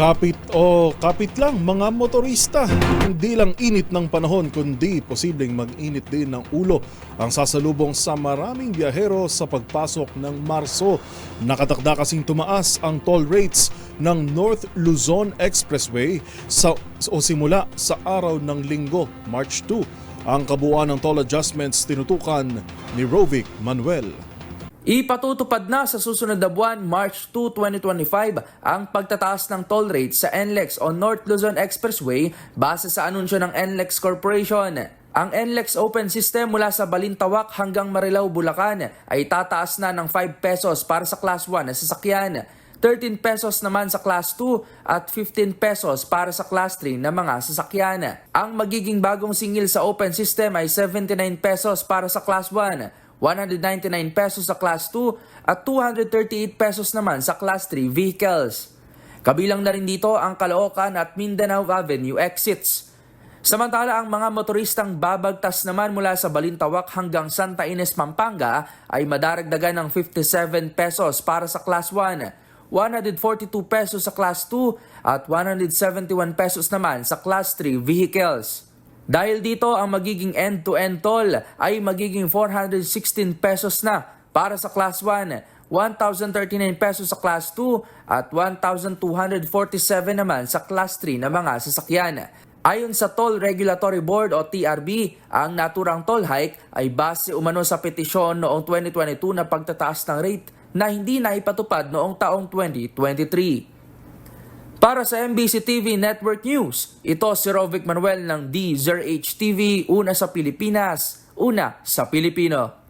Kapit lang mga motorista. Hindi lang init ng panahon kundi posibleng mag-init din ng ulo ang sasalubong sa maraming biyahero sa pagpasok ng Marso. Nakatakda kasing tumaas ang toll rates ng North Luzon Expressway simula sa araw ng Linggo, March 2. Ang kabuuan ng toll adjustments tinutukan ni Rovic Manuel. Ipatutupad na sa susunod na buwan, March 2, 2025, ang pagtataas ng toll rates sa NLEX o North Luzon Expressway base sa anunsyo ng NLEX Corporation. Ang NLEX Open System mula sa Balintawak hanggang Marilao, Bulacan ay tataas na ng 5 pesos para sa Class 1 na sasakyan, 13 pesos naman sa Class 2 at 15 pesos para sa Class 3 na mga sasakyan. Ang magiging bagong singil sa Open System ay 79 pesos para sa Class 1, 199 pesos sa Class 2 at 238 pesos naman sa Class 3 vehicles. Kabilang na rin dito ang Caloocan at Mindanao Avenue exits. Samantala ang mga motoristang babagtas naman mula sa Balintawak hanggang Santa Ines, Pampanga ay madaragdagan ng 57 pesos para sa Class 1, 142 pesos sa Class 2 at 171 pesos naman sa Class 3 vehicles. Dahil dito, ang magiging end-to-end toll ay magiging 416 pesos na para sa Class 1, 1,039 pesos sa Class 2 at 1,247 naman sa Class 3 na mga sasakyan. Ayon sa Toll Regulatory Board o TRB, ang naturang toll hike ay base umano sa petisyon noong 2022 na pagtataas ng rate na hindi naipatupad noong taong 2023. Para sa MBC TV Network News, ito si Rovic Manuel ng DZRH TV, una sa Pilipinas, una sa Pilipino.